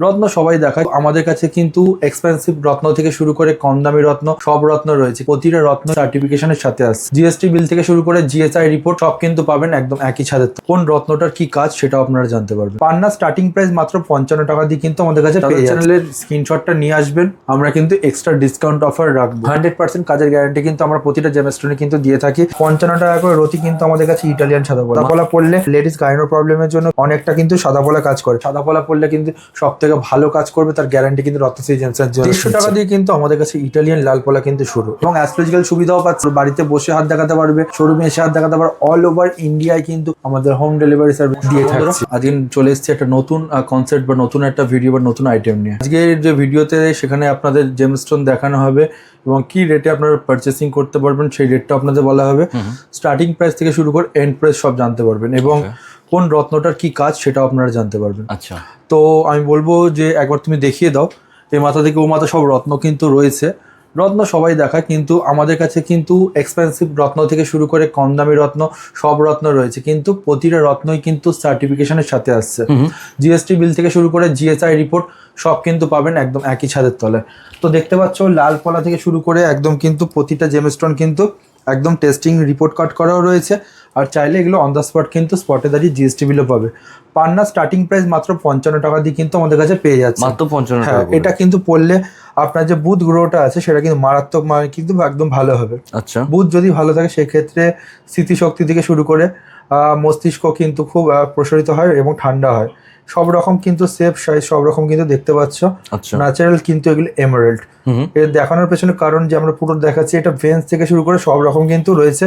রত্ন সবাই দেখায়, আমাদের কাছে কিন্তু এক্সপেন্সিভ রত্ন থেকে শুরু করে কম দামি রত্ন সব রত্ন রয়েছে। প্রতিটা রত্ন সার্টিফিকেশনের সাথে আসছে। জিএসটি বিল থেকে শুরু করে জিএসআই রিপোর্ট সব কিন্তু পাবেন একদম একই ছাদের তলায়। কোন রত্নটার কি কাজ সেটাও আপনারা জানতে পারবেন। পান্না স্টার্টিং প্রাইস মাত্র 55 টাকা দিয়ে কিন্তু আমাদের কাছে পেয়ে যাচ্ছে। চ্যানেলের স্ক্রিনশটটা নিয়ে আসবেন, আমরা কিন্তু এক্সট্রা ডিসকাউন্ট অফার রাখবো। 100% কাজের গ্যারান্টি কিন্তু আমরা প্রতিটা জেমস্টোনে কিন্তু দিয়ে থাকি। 55 টাকা করে রতি কিন্তু আমাদের কাছে ইটালিয়ান সাদাপলা পড়লে লেডিস গাইনো প্রবলেমের জন্য অনেকটা কিন্তু সাদাপলা কাজ করে। সাদাপলা পড়লে কিন্তু সব থেকে ভালো কাজ করবে, তার গ্যারান্টি কিন্তু রত্নশ্রী জেমসের জন্য। 150 টাকা দিয়ে কিন্তু আমাদের কাছে ইটালিয়ান লাল পলা কিন্তু শুরু, এবং অ্যাস্ট্রোলজিক্যাল সুবিধাও পাচ্ছে। বাড়িতে বসে হাত দেখাতে পারবে, শোরুমে এসে হাত দেখাতে পারবে। অল ওভার ইন্ডিয়ায় কিন্তু আমাদের হোম ডেলিভারি সার্ভিস দিয়ে থাকছে। আজকে চলে এসেছে একটা নতুন কনসেপ্ট বা নতুন একটা ভিডিও বা নতুন আইটেম নিয়ে। আজকের যে ভিডিওতে সেখানে আপনাদের জেমস্টোন দেখানো হবে এবং কি রেটে আপনারা পারচেসিং করতে পারবেন সেই রেটটা আপনাদের বলা হবে। স্টার্টিং প্রাইস থেকে শুরু করে এন্ড প্রাইস সব জানতে পারবেন, এবং কোন রত্নটার কি কাজ সেটাও আপনারা জানতে পারবেন। আচ্ছা, তো আমি বলবো যে একবার তুমি দেখিয়ে দাও, এই মাথা থেকে ও মাথা সব রত্ন কিন্তু রয়েছে। রত্ন সবাই দেখায়, কিন্তু আমাদের কাছে কিন্তু এক্সপেন্সিভ রত্ন থেকে শুরু করে কম দামি রত্ন সব রত্ন রয়েছে, কিন্তু প্রতিটা রত্নই কিন্তু সার্টিফিকেশনের সাথে আসছে। জিএসটি বিল থেকে শুরু করে জিএসআই রিপোর্ট সব কিন্তু পাবেন একদম একই ছাদের তলায়। তো দেখতে পাচ্ছ লাল পলা থেকে শুরু করে একদম কিন্তু প্রতিটা জেমস্টোন কিন্তু একদম টেস্টিং রিপোর্ট কার্ড করাও রয়েছে। আর চাইলে এগুলো অন দ্য স্পট কিন্তু স্পটে দাঁড়িয়ে জিএসটি বিলও পাবে। পান্না স্টার্টিং প্রাইস মাত্র 55 টাকা দিয়ে কিন্তু আমাদের কাছে পেয়ে যাচ্ছে। মাত্র 55 হ্যাঁ, টাকা। এটা কিন্তু পড়লে আপনার যে বুধ গ্রহটা আছে সেটা কিন্তু মারাত্মক, মানে কিন্তু একদম ভালো হবে। আচ্ছা, বুধ যদি ভালো থাকে সেক্ষেত্রে স্মৃতিশক্তি থেকে শুরু করে মস্তিষ্ক কিন্তু খুব প্রসারিত হয় এবং ঠান্ডা হয়। সব রকম কিন্তু সেফ সাইজ সব রকম কিন্তু দেখতে পাচ্ছ। আচ্ছা, ন্যাচারাল কিন্তু এগুলো এমারেল্ড। এর দেখানোর পেছনে কারণ যে আমরা পুরো দেখাচ্ছি, এটা ভেন্স থেকে শুরু করে সব রকম কিন্তু রয়েছে।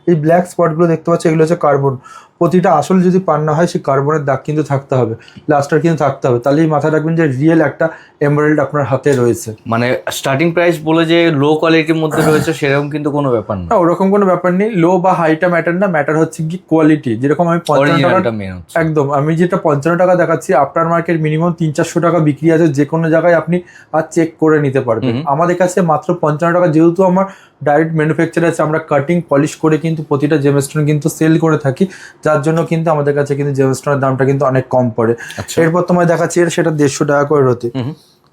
এই ব্ল্যাক স্পটগুলো দেখতে পাচ্ছ, এগুলো হচ্ছে কার্বন। প্রতিটা আসল যদি পান্না হয় সেই কার্বনের দাগ কিন্তু থাকতে হবে, লাস্টার কিন্তু থাকতে হবে। তাহলেই মাথায় রাখবেন যে রিয়েল একটা এমারেল্ড আপনার হাতে রয়েছে। মানে স্টার্টিং প্রাইস বলে যে লো কোয়ালিটির মধ্যে রয়েছে সেরকম কিন্তু কোনো ব্যাপার না। না, ওরকম কোনো ব্যাপার নেই। লো বা হাইটা ম্যাটার না, ম্যাটার হচ্ছে কি কোয়ালিটি। যেরকম আমি 55 টাকা, অরিজিনালটা মেন হচ্ছে। একদম আমি যেটা 55 টাকা দেখাচ্ছি, আফটার মার্কেট মিনিমাম 300-400 টাকা বিক্রি আছে, যে কোনো জায়গায় আপনি আর চেক করে নিতে পারবেন। আমাদের কাছে মাত্র 55 টাকা, যেহেতু আমার ডাইরেক্ট ম্যানুফ্যাকচার আছে, আমরা কাটিং পলিশ করে কিন্তু প্রতিটা জেমস্টোন কিন্তু সেল করে থাকি, যার জন্য কিন্তু আমাদের কাছে কিন্তু জেমস্টোনের দামটা কিন্তু অনেক কম পড়ে। এরপর তোমায় দেখাচ্ছি সেটা 150 টাকা করে রতি।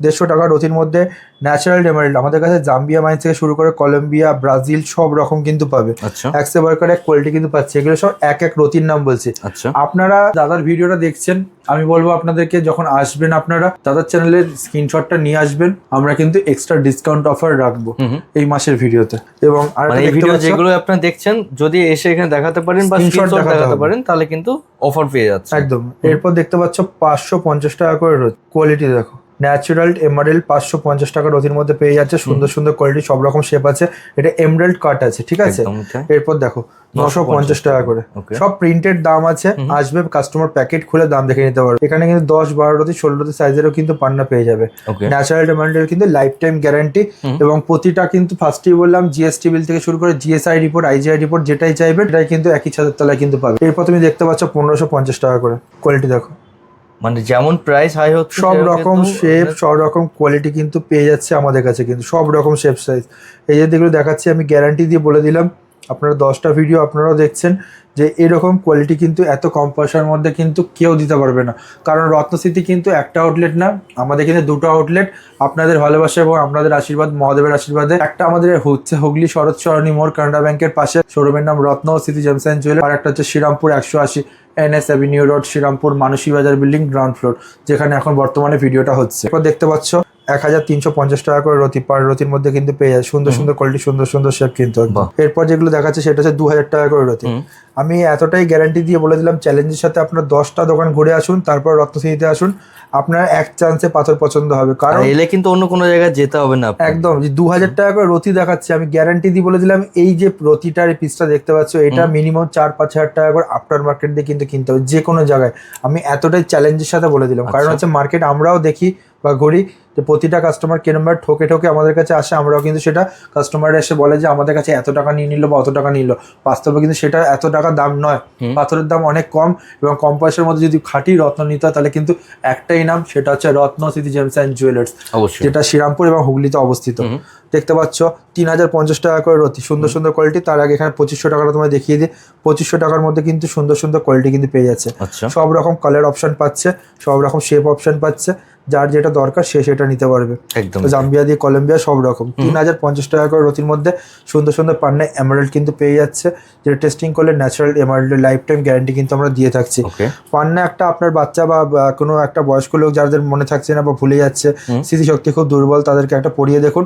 150 টাকা রতির মধ্যে ন্যাচারাল এমারেল্ড আমাদের কাছে জাম্বিয়া মাইন থেকে শুরু করে কলম্বিয়া, ব্রাজিল সব রকম কিন্তু পাবে। আচ্ছা, একসে বার্কার এক কোয়ালিটি কিন্তু পাচ্ছে। এগুলো সব এক এক রতির নাম বলছে। আচ্ছা, আপনারা দাদার ভিডিওটা দেখছেন, আমি বলবো আপনাদেরকে যখন আসবেন আপনারা দাদার চ্যানেলের স্ক্রিনশটটা নিয়ে আসবেন, আমরা কিন্তু এক্সট্রা ডিসকাউন্ট অফার রাখবো এই মাসের ভিডিওতে। এবং আর মানে এই ভিডিও যেগুলো আপনারা দেখছেন যদি এসে এখানে দেখাতে পারেন বা Screenshot স্ক্রিনশট দেখাতে দেখাতে হবে। পারেন তাহলে কিন্তু অফার পেয়ে যাচ্ছে একদম। এরপর দেখতে পাচ্ছ 550 টাকা করে রোজ। কোয়ালিটি দেখো, ন্যাচারাল এমারেল্ড 550 টাকা রতির মধ্যে পেয়ে যাচ্ছে। সুন্দর সুন্দর কোয়ালিটি, সব রকম শেপ আছে। এটা এমরাল্ড কাট আছে, ঠিক আছে। একদম তাই। এরপর দেখো 950 টাকা করে, Okay. সব প্রিন্টেড দাম আছে। আসবে কাস্টমার প্যাকেট খুলে দাম দেখে নিতে পারবে। এখানে কিন্তু 10, 12 রতি, 16 রতি সাইজেরও কিন্তু পান্না পেয়ে যাবে। Okay. ন্যাচারাল এমারেল্ডের কিন্তু লাইফ টাইম গ্যারান্টি, এবং প্রতিটা কিন্তু ফার্স্টেই বললাম জিএসটি বিল থেকে শুরু করে জিএসআই রিপোর্ট, আইজিআই রিপোর্ট যেটাই চাইবে সেটাই কিন্তু একই ছাদের তলায় কিন্তু পাবে। এরপর তুমি দেখতে পাচ্ছ 1550 টাকা করে। কোয়ালিটি দেখো, মানে যেমন প্রাইস হাই হচ্ছে সব সেরকম রকম কিন্তু শেপ সব রকম কোয়ালিটি কিন্তু পেয়ে যাচ্ছে আমাদের কাছে, কিন্তু সব রকম শেপ সাইজ। এই যে যেগুলো দেখাচ্ছি আমি গ্যারান্টি দিয়ে বলে দিলাম, আপনারা 10টা ভিডিও আপনারাও দেখছেন যে এরকম কোয়ালিটি কিন্তু এত কম পয়সার মধ্যে কিন্তু কেউ দিতে পারবে না। কারণ রত্নস্মৃতি কিন্তু একটা আউটলেট না, আমাদের কিন্তু দুটো আউটলেট। আপনাদের ভালোবাসা এবং আপনাদের আশীর্বাদ, মহাদেবের আশীর্বাদে একটা আমাদের হচ্ছে হুগলি শরৎ সরণী মোড়, কানাডা ব্যাংকের পাশে। শোরুমের নাম রত্ন স্মৃতি জেমস অ্যান্ড জুয়েলার্স। আর একটা হচ্ছে Serampore 180 NS avenue road, Serampore Mansi Bazar building, ground floor, যেখানে এখন বর্তমানে ভিডিওটা হচ্ছে। এরপর দেখতে পাচ্ছ 1350 টাকা করে রতি। পার রতির মধ্যে কিন্তু পেয়ে যায় সুন্দর সুন্দর কোয়ালিটি, সুন্দর সুন্দর শেপ কিন্তু একদম। এরপর যেগুলো দেখাচ্ছে সেটা হচ্ছে 2000 টাকা করে রতি। আমি এতটাই গ্যারান্টি দিয়ে বলে দিলাম, চ্যালেঞ্জের সাথে আপনার 10টা দোকান ঘুরে আসুন, তারপর রত্নশ্রীতে আসুন, আপনার এক চান্সে পাথর পছন্দ হবে। কারণ এলে কিন্তু অন্য কোনো জায়গায় যেতে হবে না। একদম, যে 2000 টাকা করে রতি দেখাচ্ছে, আমি গ্যারান্টি দিয়ে বলে দিলাম এই যে রতিটার এই পিসটা দেখতে পাচ্ছ, এটা মিনিমাম 4-5 হাজার টাকা করে আফটার মার্কেট দিয়ে কিন্তু কিনতে হবে যে কোনো জায়গায়। আমি এতটাই চ্যালেঞ্জের সাথে বলে দিলাম, কারণ হচ্ছে মার্কেট আমরাও দেখি বা ঘুরি যে প্রতিটা কাস্টমার কেনবার ঠকে ঠকে আমাদের কাছে আসে, আমরাও কিন্তু সেটা কাস্টমার এসে বলে যে আমাদের কাছে এত টাকা নিয়ে নিল বা অত টাকা নিল। বাস্তবে কিন্তু সেটা এত টাকা দাম নয়, পাথরের দাম অনেক কম, এবং কম পয়সার মধ্যে যদি খাঁটি রত্ন নিতে হয় তাহলে কিন্তু একটাই নাম, সেটা হচ্ছে রত্ন স্মৃতি জেমস অ্যান্ড জুয়েলার্স, অবশ্যই, যেটা শ্রীরামপুর এবং হুগলিতে অবস্থিত। দেখতে পাচ্ছ 3050 টাকা করে রতি, সুন্দর সুন্দর কোয়ালিটি। তার আগে এখানে 2500 টাকাটা তোমায় দেখিয়ে দিই। 2500 টাকার মধ্যে কিন্তু সুন্দর সুন্দর কোয়ালিটি কিন্তু পেয়ে যাচ্ছে। আচ্ছা, সব রকম কালার অপশন পাচ্ছে, সব রকম শেপ অপশন পাচ্ছে। যার যেটা দরকার সে সেটা নিতে পারবে। একদম তো জাম্বিয়া দিয়ে কলম্বিয়া সব রকম 3050 টাকা করে রতির মধ্যে সুন্দর সুন্দর পান্না এমারেল্ড কিন্তু পেয়ে যাচ্ছে, যেটা টেস্টিং করলে ন্যাচারাল এমারেল্ডের লাইফ টাইম গ্যারান্টি কিন্তু আমরা দিয়ে থাকছি। ওকে পান্না একটা আপনার বাচ্চা বা কোনো একটা বয়স্ক লোক যাদের মনে থাকছে না বা ভুলে যাচ্ছে, স্মৃতিশক্তি খুব দুর্বল, তাদেরকে একটা পড়িয়ে দেখুন,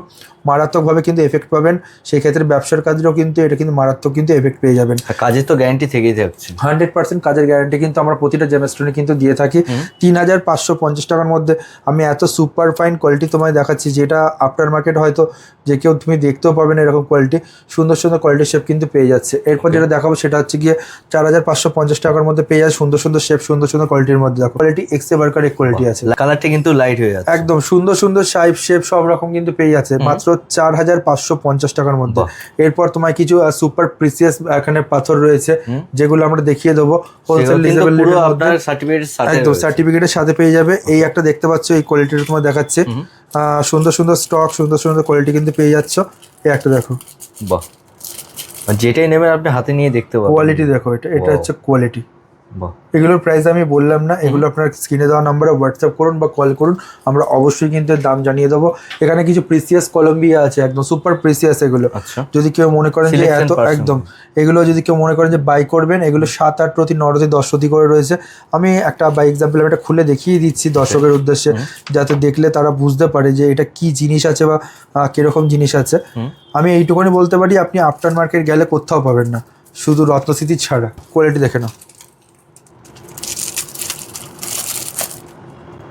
মারাত্মকভাবে কিন্তু এফেক্ট পাবেন। সেই ক্ষেত্রে ব্যবসার কাজেও কিন্তু এটা কিন্তু মারাত্মক কিন্তু এফেক্ট পেয়ে যাবেন। আর কাজের তো গ্যারান্টি থেকেই থাকছে, 100% কাজের গ্যারান্টি কিন্তু আমরা প্রতিটা জেমস্টোনে কিন্তু দিয়ে থাকি। 3550 টাকার মধ্যে আমি এত সুপার ফাইন কোয়ালিটি তোমায় দেখাচ্ছি, যেটা আফটার মার্কেট হয়তো যে কেউ তুমি দেখতেও পাবে না এরকম কোয়ালিটি, সুন্দর সুন্দর কোয়ালিটির শেপ কিন্তু পেয়ে যাচ্ছে। এরপর যেটা দেখাবো সেটা হচ্ছে গিয়ে 4550 টাকার মধ্যে পেয়ে যাচ্ছে সুন্দর সুন্দর শেপ, সুন্দর সুন্দর কোয়ালিটির মধ্যে। দেখো কোয়ালিটি এক্সে বার্কার এক কোয়ালিটি আছে, কালারটা কিন্তু লাইট হয়ে যাচ্ছে, একদম সুন্দর সুন্দর শেপ সব রকম কিন্তু পেয়ে যাচ্ছে মাত্র 4550 টাকার মধ্যে। এরপর তোমায় কিছু সুপার প্রিসিয়াস এখানে পাথর রয়েছে, যেগুলো আমরা দেখিয়ে দেবো হোলসেল রিজনেবল রেটের মধ্যে, একদম সার্টিফিকেটের সাথে পেয়ে যাবে। এই একটা দেখতে পাচ্ছ, এই কোয়ালিটিটা তোমার দেখাচ্ছে, সুন্দর সুন্দর স্টক, সুন্দর সুন্দর কোয়ালিটি কিন্তু পেয়ে যাচ্ছ। এই একটা দেখো, বাহ, যেটাই নেবেন আপনি হাতে নিয়ে দেখতে পাবেন, কোয়ালিটি দেখো, এটা হচ্ছে কোয়ালিটি। বাহ, এগুলোর প্রাইস আমি বললাম না, এগুলো আপনার স্ক্রিনে দেওয়া নাম্বারে হোয়াটসঅ্যাপ করুন বা কল করুন, আমরা অবশ্যই কিন্তু এর দাম জানিয়ে দেবো। এখানে কিছু প্রিসিয়াস কলম্বিয়া আছে, একদম সুপার প্রিসিয়াস এগুলো। আচ্ছা, যদি কেউ মনে করেন যে Selection এত person। একদম এগুলো যদি কেউ মনে করেন যে বাই করবেন, এগুলো 7, 8 রতি 9 রতি 10 রতি করে রয়েছে। আমি একটা বাই এক্সাম্পল আমি এটা খুলে দেখিয়ে দিচ্ছি দর্শকের উদ্দেশ্যে, যাতে দেখলে তারা বুঝতে পারে যে এটা কি জিনিস আছে বা কিরকম জিনিস আছে। আমি এইটুকুনি বলতে পারি, আপনি আফটার মার্কেট গেলে কোথাও পাবেন না, শুধু রত্নস্মৃতি ছাড়া। কোয়ালিটি দেখে নাও,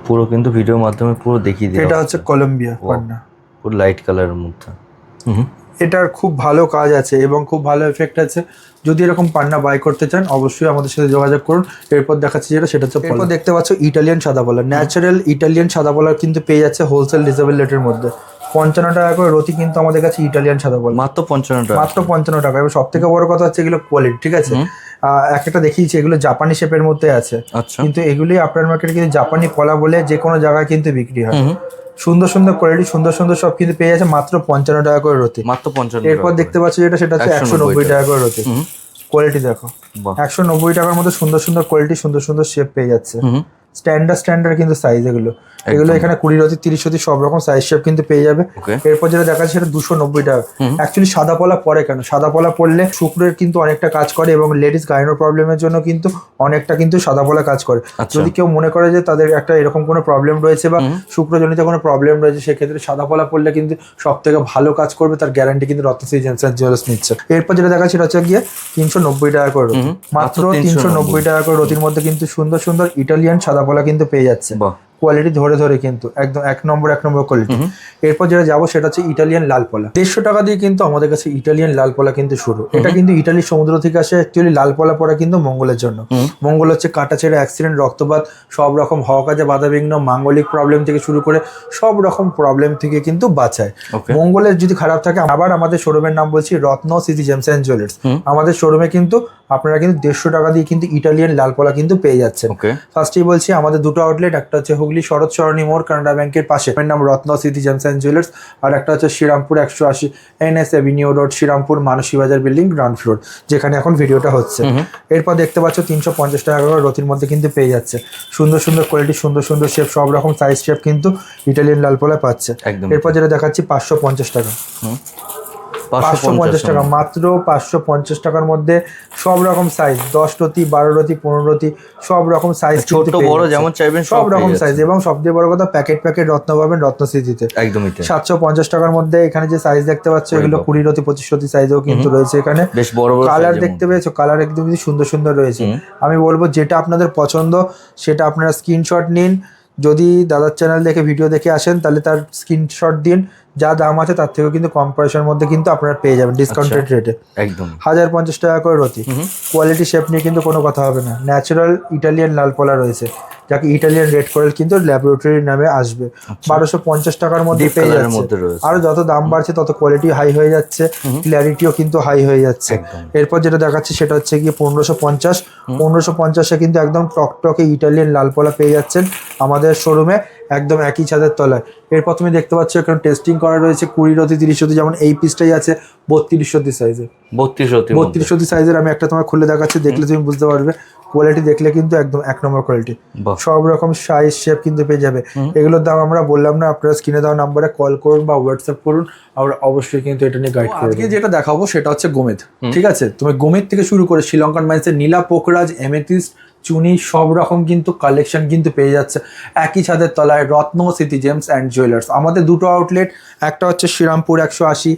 পুরো কিন্তু ভিডিওর মাধ্যমে পুরো দেখিয়ে দিই। এটা হচ্ছে কলম্বিয়া পান্না, পুরো লাইট কালারের মধ্যে। এটার খুব ভালো কাজ আছে এবং খুব ভালো এফেক্ট আছে। যদি এরকম পান্না বাই করতে চান অবশ্যই আমাদের সাথে যোগাযোগ করুন। এরপর দেখাচ্ছি সেটা হচ্ছে, এরপর দেখতে পাচ্ছ ইটালিয়ান সাদা পলা, ন্যাচারাল ইটালিয়ান সাদা পলা কিন্তু পেয়ে যাচ্ছে হোলসেল রিজনেবল রেটের মধ্যে। 55 টাকা করে রতি কিন্তু আমাদের কাছে ইটালিয়ান সাদা পলা, মাত্র 55 টাকা, মাত্র 55 টাকা। এবং সব থেকে বড় কথা হচ্ছে এগুলো কোয়ালিটি, ঠিক আছে। একটা দেখিয়েছি, এগুলো জাপানি শেপের মধ্যে আছে, আচ্ছা, কিন্তু এগুলি আপনার মার্কেটে কিন্তু জাপানি পলা বলে যে কোনো জায়গায় কিন্তু বিক্রি হয়। সুন্দর সুন্দর কোয়ালিটি, সুন্দর সুন্দর সব কিন্তু পেয়ে যাচ্ছে মাত্র 55 টাকা করে রতি, মাত্র 55। এরপর দেখতে পাচ্ছ সেটা হচ্ছে 190 টাকা করে রতি। কোয়ালিটি দেখো, 190 টাকার মধ্যে সুন্দর সুন্দর কোয়ালিটি, সুন্দর সুন্দর শেপ পেয়ে যাচ্ছে। স্ট্যান্ডার্ড কিন্তু সাইজ এগুলো এখানে 20 রতি 30 রতি সব রকম সাইজ শেপ কিন্তু পেয়ে যাবে। এরপর যেটা দেখা যাচ্ছে সেটা 290 টাকা। অ্যাকচুয়ালি সাদা পলা পরে কেন, সাদা পলা পরলে শুক্রের কিন্তু অনেকটা কাজ করে এবং লেডিস গাইনো প্রবলেমের জন্য কিন্তু অনেকটা কিন্তু সাদা পলা কাজ করে। যদি কেউ মনে করে যে তাদের একটা এরকম কোনো প্রবলেম রয়েছে বা শুক্রজনিত কোনো প্রবলেম রয়েছে, সেক্ষেত্রে সাদা পলা পরলে কিন্তু সব থেকে ভালো কাজ করবে, তার গ্যারান্টি কিন্তু রত্নশ্রী জেমস অ্যান্ড জুয়েলার্স নিচ্ছে। এরপর যেটা দেখা সেটা হচ্ছে গিয়ে 390 টাকা করে রতি, মাত্র 390 টাকা করে রতির মধ্যে কিন্তু সুন্দর সুন্দর ইটালিয়ান সাদা পলা কিন্তু পেয়ে যাচ্ছে। কোয়ালিটি ধরে ধরে কিন্তু একদম এক নম্বর কোয়ালিটি। এরপর যেটা যাবো সেটা হচ্ছে ইটালিয়ান লাল পলা। 150 টাকা দিয়ে কিন্তু আমাদের কাছে ইটালিয়ান লাল পলা কিন্তু শুরু। এটা কিন্তু ইটালির সমুদ্র থেকে আসে। অ্যাকচুয়ালি লাল পলা পরা কিন্তু মঙ্গলের জন্য। মঙ্গল হচ্ছে কাটা ছেড়ে অ্যাক্সিডেন্ট, রক্তপাত, সব রকম হওয়া কাজে বাধাবিঘ্ন, মাঙ্গলিক প্রবলেম থেকে শুরু করে সব রকম প্রবলেম থেকে কিন্তু বাঁচায়। মঙ্গলের যদি খারাপ থাকে, আবার আমাদের শোরুমের নাম বলছি রত্ন সিটি জেমস অ্যান্ড জুয়েলার্স। আমাদের শোরুমে কিন্তু আপনারা কিন্তু 150 টাকা দিয়ে কিন্তু ইটালিয়ান লাল পলা কিন্তু পেয়ে যাচ্ছেন। ফার্স্টেই বলছি আমাদের দুটো আউটলেট, একটা হচ্ছে হুগলি শরৎ সরণি মোড় কানাডা ব্যাংকের পাশে, এর নাম Ratna city gems and jewellers, আর একটা হচ্ছে Serampore 180 NS avenue road, Serampore Mansi Bazar building ground floor, যেখানে এখন ভিডিওটা হচ্ছে। এরপর দেখতে পাচ্ছ 350 টাকা করে রতির মধ্যে কিন্তু পেয়ে যাচ্ছে সুন্দর সুন্দর কোয়ালিটি, সুন্দর সুন্দর শেপ, সব রকম সাইজ শেপ কিন্তু ইটালিয়ান লাল পলা পাচ্ছে। এরপর যেটা দেখাচ্ছি 550 টাকা, 550 টাকা, মাত্র 550 টাকার মধ্যে সব রকম সাইজ, 10 রতি 12 রতি 15 রতি সব রকম সাইজ, ছোট বড় যেমন চাইবেন সব রকম সাইজ। এবং সবথেকে বড় কথা প্যাকেট রত্ন পাবেন রত্নস্মৃতিতে একদমই। 750 টাকার মধ্যে এখানে যে সাইজ দেখতে পাচ্ছ এগুলো 20 রতি 25 রতি সাইজও কিন্তু রয়েছে। এখানে বেশ বড় বড় কালার দেখতে পেয়েছো, কালার একদম সুন্দর সুন্দর রয়েছে। আমি বলবো যেটা আপনাদের পছন্দ সেটা আপনারা স্ক্রিনশট নিন। যদি দাদার চ্যানেল দেখে ভিডিও দেখে আসেন তাহলে তার স্ক্রিনশট দিন, যা দাম আছে তার থেকেও কিন্তু কম পয়সার মধ্যে কিন্তু আপনারা পেয়ে যাবেন ডিসকাউন্টেড রেটে। একদম 1050 টাকা করে রতি। কোয়ালিটি শেপ নিয়ে কিন্তু কোনো কথা হবে না। ন্যাচারাল ইটালিয়ান লাল পলা রয়েছে, যাকে ইটালিয়ান রেড কয়েল কিন্তু ল্যাবরেটরির নামে আসবে। 1250 টাকার মধ্যে পেয়ে যাচ্ছে। আরো যত দাম বাড়ছে তত কোয়ালিটি হাই হয়ে যাচ্ছে, ক্ল্যারিটিও কিন্তু হাই হয়ে যাচ্ছে। এরপর যেটা দেখাচ্ছি সেটা হচ্ছে গিয়ে 1550 কিন্তু একদম টকটকে ইটালিয়ান লাল পলা পেয়ে যাচ্ছেন আমাদের শোরুমে, একদম একই ছাদের তলায়। এরপর তুমি দেখতে পাচ্ছ এখানে টেস্টিং করা রয়েছে 20 রতি 30 রতি, যেমন এই পিসটাই আছে 32 রতি সাইজের। 32 রতি সাইজের আমি একটা তোমার খুলে দেখাচ্ছি, দেখলে তুমি বুঝতে পারবে কোয়ালিটি দেখলে কিন্তু একদম এক নম্বর কোয়ালিটি, বাহ। সব রকম সাইজ শেপ কিন্তু পেয়ে যাবে। এগুলোর দাম আমরা বললাম না, আপনারা স্ক্রিনে দেওয়া নাম্বারে কল করুন বা হোয়াটসঅ্যাপ করুন, আমরা অবশ্যই কিন্তু এটা নিয়ে গাইড করব। আজকে যেটা দেখাবো সেটা হচ্ছে গোমেদ, ঠিক আছে? তুমি গোমেদ থেকে শুরু করে শ্রীলঙ্কান মাইন্সের নীলা পোকরাজ, এমেথিস্ট, চুনি সব রকম কিন্তু কালেকশন কিন্তু পেয়ে যাচ্ছে একই ছাদের তলায়, Ratna city gems and jewellers. আমাদের দুটো আউটলেট, একটা হচ্ছে Serampore 180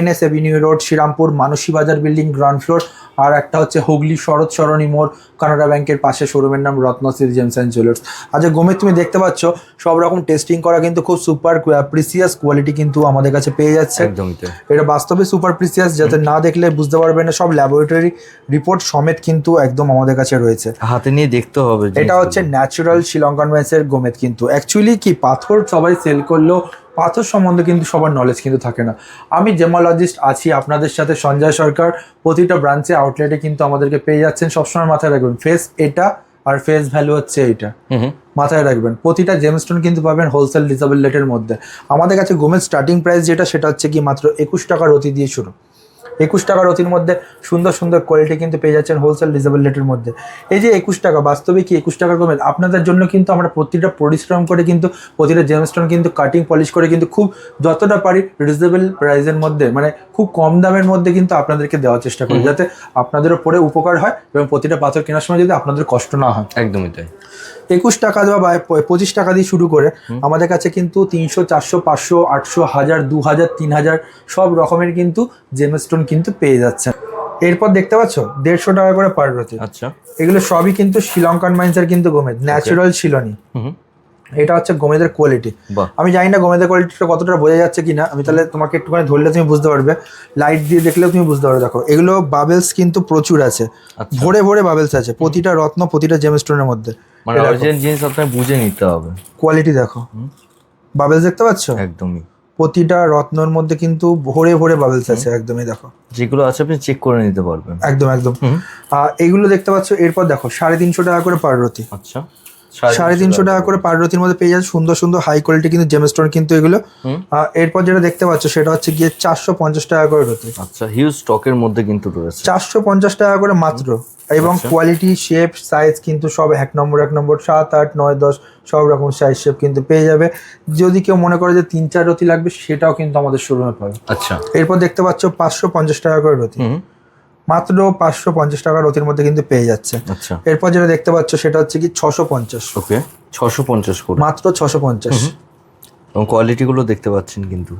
NS avenue road Serampore Mansi Bazar building ground floor, আর একটা হচ্ছে হুগলি শরৎ সরণী মোড় কানাডা ব্যাংকের পাশে, শোরুমের নাম Ratna city gems and jewellers. আচ্ছা গোমেদ তুমি দেখতে পাচ্ছ সব রকম টেস্টিং করা কিন্তু খুব সুপার প্রিসিয়াস কোয়ালিটি কিন্তু আমাদের কাছে পেয়ে যাচ্ছে। একদমই তাই। এটা বাস্তবে সুপার প্রিসিয়াস, যাতে না দেখলে বুঝতে পারবে না, সব ল্যাবরেটরি রিপোর্ট সমেত কিন্তু একদম আমাদের কাছে রয়েছে। হাতে নিয়ে দেখতে হবে। এটা হচ্ছে ন্যাচারাল শ্রীলঙ্কান মাইন্সের গোমেদ। কিন্তু অ্যাকচুয়ালি কি পাথর সবাই সেল করলেও পাথর সম্বন্ধে কিন্তু সবার নলেজ কিন্তু থাকে না। আমি জেমোলজিস্ট আছি আপনাদের সাথে, সঞ্জয় সরকার। প্রতিটা ব্রাঞ্চে আউটলেটে কিন্তু আমাদেরকে পেয়ে যাচ্ছেন। সবসময় মাথায় রাখবেন ফেস এটা আর ফেস ভ্যালু হচ্ছে এইটা, মাথায় রাখবেন। প্রতিটা জেমস্টোন কিন্তু পাবেন হোলসেল ডিসেবল রেটের মধ্যে। আমাদের কাছে গোমেদ স্টার্টিং প্রাইস যেটা সেটা হচ্ছে কি মাত্র 21 টাকার অতি দিয়ে শুরু। 21 টাকার অতির মধ্যে সুন্দর সুন্দর কোয়ালিটি কিন্তু পেয়ে যাচ্ছেন হোলসেল ডিসেবল রেটের মধ্যে। এই যে 21 টাকা, বাস্তবে কি 21 টাকার গোমেদ আপনাদের জন্য কিন্তু আমরা প্রতিটা পরিশ্রম করে কিন্তু প্রতিটা জেমস্টোন কিন্তু কাটিং পলিশ করে কিন্তু খুব যতটা পারি রিজনেবল প্রাইসের মধ্যে, মানে খুব কম দামের মধ্যে কিন্তু আপনাদেরকে দেওয়ার চেষ্টা করি, যাতে আপনাদেরও পরে উপকার হয় এবং প্রতিটা পাথর কেনার সময় যদি আপনাদের কষ্ট না হয়। একদমই তাই। 21 টাকা দেওয়া বা 25 টাকা দিয়ে শুরু করে আমাদের কাছে কিন্তু 300, 400, 500, 800, 1000, 2000, 3000 সব রকমের কিন্তু জেমস্টোন কিন্তু পেয়ে যাচ্ছেন। এরপর দেখতে পাচ্ছ 150 টাকা করে পার রতি। আচ্ছা, এগুলো সবই কিন্তু শ্রীলঙ্কান মাইন্সের কিন্তু গোমেদ, ন্যাচারাল শিলনি। এটা হচ্ছে গোমেদের কোয়ালিটি। বাহ। আমি জানি না গোমেদের কোয়ালিটিটা কতটা বোঝা যাচ্ছে কিনা, আমি তাহলে তোমাকে একটুখানি ধরলে তুমি বুঝতে পারবে, লাইট দিয়ে দেখলেও তুমি বুঝতে পারবে। দেখো এগুলো বাবেলস কিন্তু প্রচুর আছে, আচ্ছা। ভরে ভরে বাবেলস আছে প্রতিটা রত্ন প্রতিটা জেমস্টোনের মধ্যে। মানে অরিজিনাল জিনিস আপনাকে বুঝে নিতে হবে। কোয়ালিটি দেখো, বাবেলস দেখতে পাচ্ছ একদমই। প্রতিটা রত্নর মধ্যে কিন্তু ভরে ভরে বাবেলস আছে, একদমই দেখো যেগুলো আছে আপনি চেক করে নিতে পারবেন। একদম একদম। এইগুলো দেখতে পাচ্ছ। এরপর দেখো 350 টাকা করে পার রতি। আচ্ছা, 350 টাকা করে পার রতির মধ্যে পেয়ে যাচ্ছে সুন্দর সুন্দর হাই কোয়ালিটি কিন্তু জেমস্টোন কিন্তু এগুলো। এরপর যেটা দেখতে পাচ্ছ সেটা হচ্ছে গিয়ে 450 টাকা করে রতি। আচ্ছা, হিউজ স্টকের মধ্যে কিন্তু রয়েছে। 450 টাকা করে মাত্র, এবং কোয়ালিটি শেপ সাইজ কিন্তু সব এক নম্বর 7, 8, 9, 10 সব রকম সাইজ শেপ কিন্তু পেয়ে যাবে। যদি কেউ মনে করে যে 3-4 রতি লাগবে সেটাও কিন্তু আমাদের শোরুমে পাবে। আচ্ছা, এরপর দেখতে পাচ্ছ 550 টাকা করে রতি, মাত্র 550 টাকার রতির মধ্যে কিন্তু পেয়ে যাচ্ছে। আচ্ছা, এরপর যেটা দেখতে পাচ্ছ সেটা হচ্ছে কি 650, ওকে 650 করে, মাত্র 650। এবং কোয়ালিটি গুলো দেখতে পাচ্ছেন কিন্তু।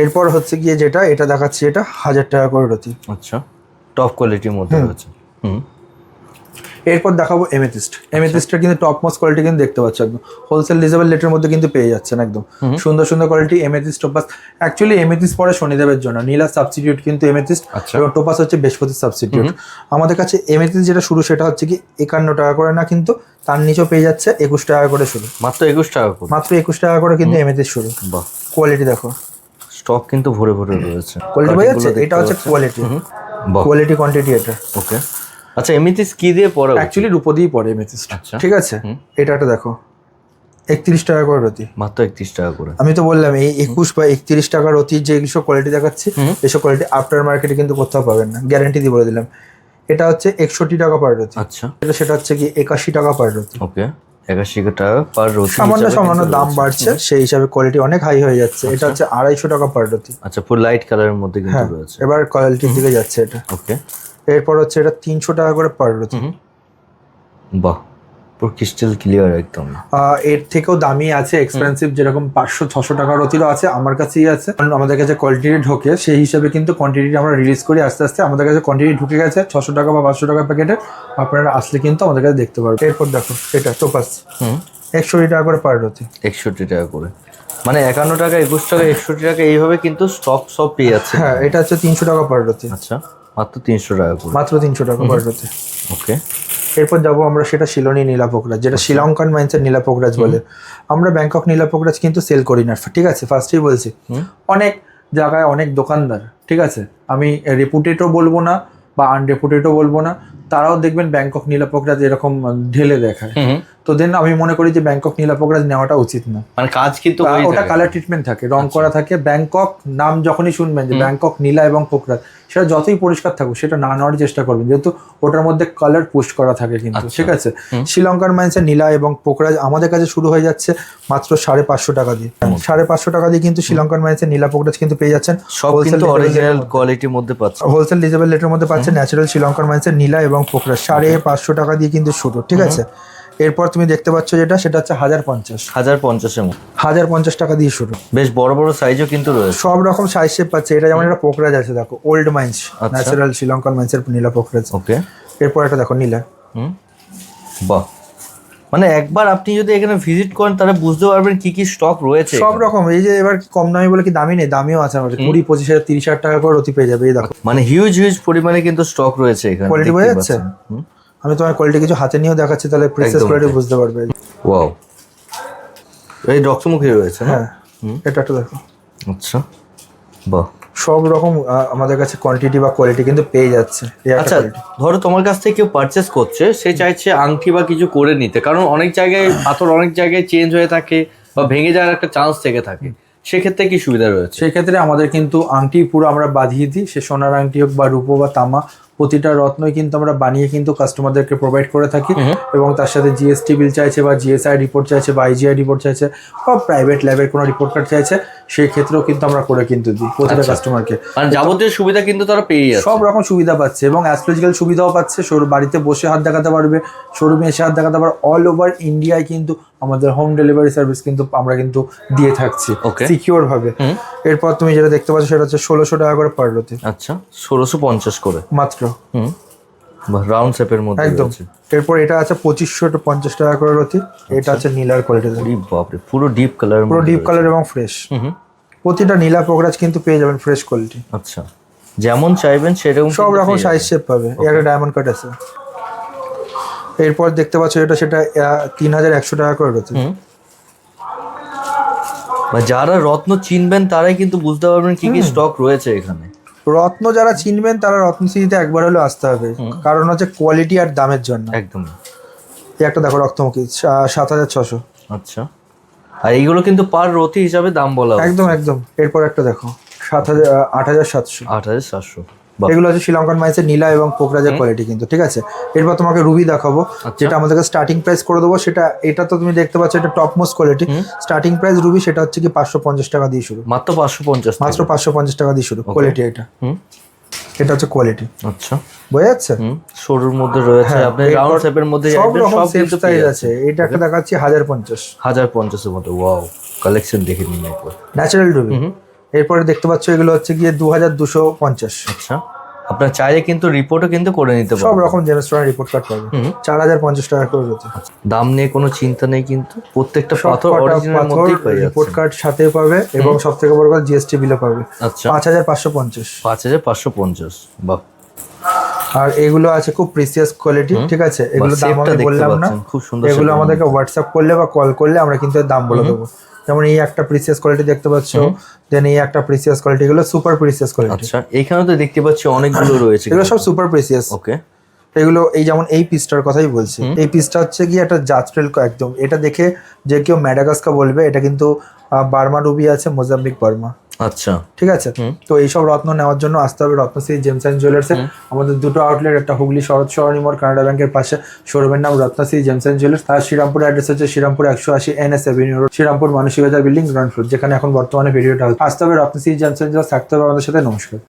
এরপর হচ্ছে গিয়ে যেটা এটা দেখাচ্ছি, এটা 1000 টাকা করে রতি। আচ্ছা, টপ কোয়ালিটির মধ্যে রয়েছে। এরপর দেখাবো এমেথিস্ট। এমেথিস্টের কিন্তু টপ মোস্ট কোয়ালিটি কিন্তু দেখতে পাচ্ছ, একদম হোলসেল ডিসেবল রেটের মধ্যে কিন্তু পেয়ে যাচ্ছেন একদম সুন্দর সুন্দর quality amethyst topaz. Actually amethyst পরে শনিদেবের জন্য, নীলা সাবস্টিটিউট কিন্তু এমেথিস্ট, এবং টোপাস হচ্ছে বৃহস্পতির সাবস্টিটিউট। আমাদের কাছে এমেথিস্ট যেটা শুরু সেটা হচ্ছে কি 51 টাকা করে, না কিন্তু তার নিচেও পেয়ে যাচ্ছে 21 টাকা করে শুরু, মাত্র 21 টাকা করে, মাত্র 21 টাকা করে কিন্তু এমেথিস্ট শুরু। বাহ, কোয়ালিটি দেখো, স্টক কিন্তু ভরে ভরে রয়েছে। কোয়ালিটি পেয়ে যাচ্ছে। এটা হচ্ছে কোয়ালিটি, বাহ, কোয়ালিটি কোয়ান্টিটি এটা। ওকে। আচ্ছা, এমেথিস্ট কি দিয়ে পড়া? অ্যাকচুয়ালি রূপো দিয়েই পড়ে এমেথিস্ট, আচ্ছা, ঠিক আছে। এটা দেখো 31 টাকা করে রতি, মাত্র 31 টাকা করে। আমি তো বললাম এই 21 বা 31 টাকার রতির যে এইসব কোয়ালিটি দেখাচ্ছি, এসব কোয়ালিটি আফটার মার্কেটে কিন্তু কোথাও পাবেন না, গ্যারান্টি দিয়ে বলে দিলাম। এটা হচ্ছে 61 টাকা পার রতি। আচ্ছা, সেটা হচ্ছে কি 81 টাকা পার রতি। ওকে, 81 টাকা পার রতি। সামান্য সামান্য দাম বাড়ছে, সেই হিসাবে কোয়ালিটি অনেক হাই হয়ে যাচ্ছে। এটা হচ্ছে 250 টাকা পার রতি। আচ্ছা, পুরো লাইট কালারের মধ্যে কিন্তু রয়েছে। এবার কোয়ালিটির দিকে যাচ্ছে এটা। ওকে, এরপর হচ্ছে এটা 300 টাকা করে পার রতি। বাহ, পুরো ক্রিস্টাল ক্লিয়ার একদম। এর থেকেও দামি আছে এক্সপেন্সিভ, যেরকম 500-600 টাকার রতিরও আছে, আমার কাছেই আছে। কারণ আমাদের কাছে কোয়ালিটি ঢোকে, সেই হিসাবে কিন্তু কোয়ান্টিটি আমরা রিলিজ করি আস্তে আস্তে। আমাদের কাছে কোয়ান্টিটি ঢুকে গেছে 600 টাকা বা 500 টাকা প্যাকেটের, আপনারা আসলে কিন্তু আমাদের কাছে দেখতে পারবেন। এরপর দেখো এটা টোপাস 61 টাকা করে পার রতি। 61 টাকা করে, মানে 51 টাকা, 21 টাকা, 61 টাকা, এইভাবে কিন্তু স্টক সব পেয়ে যাচ্ছে। হ্যাঁ, এটা হচ্ছে 300 টাকা পার রতি। আচ্ছা, মাত্র 300 টাকা করে, মাত্র 300 টাকা পার রতি। ওকে। এরপর যাবো আমরা সেটা শিলনি নীলা পোকরাজ, যেটা শ্রীলঙ্কান মাইন্সের নীলা পোকরাজ বলে। আমরা ব্যাংকক নীলা পোকরাজ কিন্তু সেল করি না, ঠিক আছে, ফার্স্টেই বলছি। অনেক জায়গায় অনেক দোকানদার, ঠিক আছে, আমি রেপুটেডও বলবো না বা আনরেপুটেডও বলবো না, তারাও দেখবেন ব্যাংকক নীলা পোকরাজ এরকম ঢেলে দেখায়। তো দেন আমি মনে করি যে ব্যাংকক নীলা পোকরাজ নেওয়াটা উচিত না। মানে কাজ কিন্তু তা হয়েই ওটা থাকে। কালার ট্রিটমেন্ট থাকে, রং করা থাকে। ব্যাংকক নাম যখনই শুনবেন যে ব্যাংকক নীলা এবং পোকরাজ, সেটা যতই পরিষ্কার থাকুক সেটা না নেওয়ার চেষ্টা করবেন, যেহেতু ওটার মধ্যে কালার পুশ করা থাকে কিন্তু, ঠিক আছে। শ্রীলঙ্কার মাইন্সের নীলা এবং পোকরাজ আমাদের কাছে শুরু হয়ে যাচ্ছে মাত্র 550 টাকা দিয়ে। 550 টাকা দিয়ে কিন্তু শ্রীলঙ্কার মাইন্সের নীলা পোকরাজ কিন্তু পেয়ে যাচ্ছেন। সব কিন্তু অরিজিনাল কোয়ালিটির মধ্যে পাচ্ছে, হোলসেল রিজনেবল রেটের মধ্যে পাচ্ছেন ন্যাচারাল শ্রীলঙ্কার মাইন্সের নীলা এবং পোকরাজ 550 টাকা দিয়ে কিন্তু শুরু, ঠিক আছে। এরপর তুমি দেখতে পাচ্ছ সেটা হচ্ছে 1050 1050-এর মধ্যে 1050 টাকা দিয়ে শুরু। বেশ বড় বড় সাইজও কিন্তু রয়েছে, সব রকম সাইজ শেপ পাচ্ছে। এটা যেমন একটা পোকরাজ আছে, দেখো ওল্ড মাইন্স, ন্যাচারাল শ্রীলঙ্কার মাইন্সের নীলা পোকরাজ। ওকে, এরপর একটা দেখো নীলা। বাহ, মানে একবার আপনি যদি এখানে ভিজিট করেন তাহলে বুঝতে পারবেন কি কি স্টক রয়েছে সব রকম। এই যে এবার কম দামি বলে কি দামি নেই, দামিও আছে আমাদের। 20-25,000 30,000 টাকা করে রতি পেয়ে যাবে। এই দেখো মানে হিউজ পরিমাণে কিন্তু স্টক রয়েছে এখানে, কোয়ালিটি বোঝা যাচ্ছে। আমি তোমার কোয়ালিটি কিছু হাতে নিয়েও দেখাচ্ছি, তাহলে প্রিসেস কোয়ালিটি বুঝতে পারবে। ওয়াও, এই রক্তমুখী রয়েছে না? হ্যাঁ, এটা একটা দেখো। আচ্ছা, বাহ। সব রকম আমাদের কাছে কোয়ান্টিটি বা কোয়ালিটি কিন্তু পেয়ে যাচ্ছে। আচ্ছা, ধরো তোমার কাছ থেকে কেউ পারচেস করছে, সে চাইছে আংটি বা কিছু করে নিতে, কারণ অনেক জায়গায় পাথর অনেক জায়গায় চেঞ্জ হয়ে থাকে বা ভেঙে যাওয়ার একটা চান্স থেকে থাকে, সেক্ষেত্রে কি সুবিধা রয়েছে? সেক্ষেত্রে আমাদের কিন্তু আংটি পুরো আমরা বাঁধিয়ে দিই, সে সোনার আংটি হোক বা রূপো বা তামা, প্রতিটা রত্নই কিন্তু আমরা বানিয়ে কিন্তু কাস্টমারদেরকে প্রোভাইড করে থাকি। এবং তার সাথে জিএসটি বিল চাইছে বা জিএসআই রিপোর্ট চাইছে বা আইজিআই রিপোর্ট চাইছে বা প্রাইভেট ল্যাবের কোনো রিপোর্ট কার্ড চাইছে, সেই ক্ষেত্রেও কিন্তু আমরা করে কিন্তু দিই প্রতিটা কাস্টমারকে। মানে যাবতীয় সুবিধা কিন্তু তারা পেয়ে যাচ্ছে, সব রকম সুবিধা পাচ্ছে এবং অ্যাস্ট্রোলজিক্যাল সুবিধাও পাচ্ছে। বাড়িতে বসে হাত দেখাতে পারবে, শোরুমে এসে হাত দেখাতে পারবে। অল ওভার ইন্ডিয়ায় কিন্তু আমাদের হোম ডেলিভারি সার্ভিস কিন্তু আমরা কিন্তু দিয়ে থাকছি সিকিউর ভাবে। এরপর তুমি যেটা দেখতে পাচ্ছ সেটা হচ্ছে 1600 টাকা করে পার রতি। আচ্ছা, 1650 করে মাত্র, রাউন্ড শেপের মধ্যে একদম। এরপর এটা আছে 2550 টাকা করে রতি। এটা আছে নীলার কোয়ালিটি, বাপরে, পুরো ডিপ কালার, পুরো ডিপ কালার এবং ফ্রেশ। প্রতিটা নীলা পোকরাজ কিন্তু পেয়ে যাবেন ফ্রেশ কোয়ালিটি। আচ্ছা, যেমন চাইবেন সেরকম সব রকম সাইজ শেপ পাবে। একটা ডায়মন্ড কাট আছে। এরপর দেখতে পাচ্ছ সেটা 3100 টাকা করে রতি। যারা রত্ন চিনবেন তারাই কিন্তু বুঝতে পারবেন কি কি স্টক রয়েছে এখানে। রত্ন যারা চিনবেন তারা রত্ন সিটিতে একবার হলেও আসতে হবে, কারণ হচ্ছে কোয়ালিটি আর দামের জন্য। একদম। এই একটা দেখো রক্তমুখী 7600। আচ্ছা, আর এইগুলো কিন্তু পার রতি হিসাবে দাম বলা হয়। একদম একদম। এরপর একটা দেখো 8700। 8700। এগুলো হচ্ছে শ্রীলঙ্কান মাইন্সের নীলা এবং পোকরাজের কোয়ালিটি কিন্তু, ঠিক আছে। এরপর তোমাকে রুবি দেখাবো, যেটা আমাদেরকে স্টার্টিং প্রাইস করে দেবো। এটা তো তুমি দেখতে পাচ্ছ, এটা top most quality. Starting price Ruby সেটা হচ্ছে কি 550 টাকা দিয়ে শুরু। মাত্র 550, মাত্র 550 টাকা দিয়ে শুরু কোয়ালিটি। এটা হচ্ছে কোয়ালিটি। আচ্ছা, বোঝা যাচ্ছে। সরুর মধ্যে রয়েছে, আপনি রাউন্ড শেপের মধ্যে সব রকম শেপ সাইজ আছে। এটা একটা দেখাচ্ছি 1050। 1050-এর মধ্যে। ওয়াও, কালেকশন দেখে নিন একবার। Natural Ruby. এরপরে দেখতে পাচ্ছ এগুলো হচ্ছে গিয়ে 2250। আচ্ছা, আপনার চাইলে কিন্তু রিপোর্টও কিন্তু করে নিতে পারবেন। সব রকম জেমস্টোনের রিপোর্ট কার্ড পাবে। 4050 টাকা করে রয়েছে। দাম নিয়ে কোনো চিন্তা নেই, কিন্তু প্রত্যেকটা পাথর অরিজিনাল মধ্যেই পেয়ে যাচ্ছে। রিপোর্ট কার্ড সাথে পাবে এবং সবথেকে বড় কথা জিএসটি বিলও পাবে। আচ্ছা, 5550। 5550। বাহ। আর এগুলো আছে খুব প্রিসিয়াস কোয়ালিটি, ঠিক আছে। এগুলো দাম আমি বললাম না, খুব সুন্দর। এগুলো আমাদেরকে হোয়াটসঅ্যাপ করলে বা কল করলে আমরা কিন্তু এর দাম বলে দেবো। যেমন এই একটা প্রিসিয়াস কোয়ালিটি দেখতে পাচ্ছ, দেন এই একটা প্রিসিয়াস কোয়ালিটি, এগুলো সুপার প্রিসিয়াস কোয়ালিটি। আচ্ছা, এখানে তো দেখতে পাচ্ছি অনেকগুলো রয়েছে, এগুলো সব সুপার প্রিসিয়াস। ওকে, এগুলো এই যেমন এই পিসটার কথাই বলছি। এই পিসটা হচ্ছে কি একটা জাস্ট্রেল একদম। এটা দেখে যে কেউ ম্যাডাগাস্কার বলবে, এটা কিন্তু বার্মা রুবি আছে, মোজাম্বিক বার্মা। আচ্ছা, ঠিক আছে। তো এইসব রত্ন নেওয়ার জন্য আসতে হবে রত্নশ্রী জেমস অ্যান্ড জুয়েলার্সে। আমাদের দুটো আউটলেট, একটা হুগলি শরৎ সরণি মোড় কানাডা ব্যাংকের পাশে, শোরুমের নাম রত্নশ্রী জেমস অ্যান্ড জুয়েলার্স। তার শ্রীরামপুর অ্যাড্রেস হচ্ছে Serampore 180 NS avenue road, Srirampur মানসিক বাজার বিল্ডিং, গ্রাউন্ড ফ্লোর, যেখানে এখন বর্তমানে ভিডিওটা আসতে হবে রত্নশ্রী জেমস অ্যান্ড জুয়েলার্স। থাকতে হবে আমাদের সাথে। নমস্কার।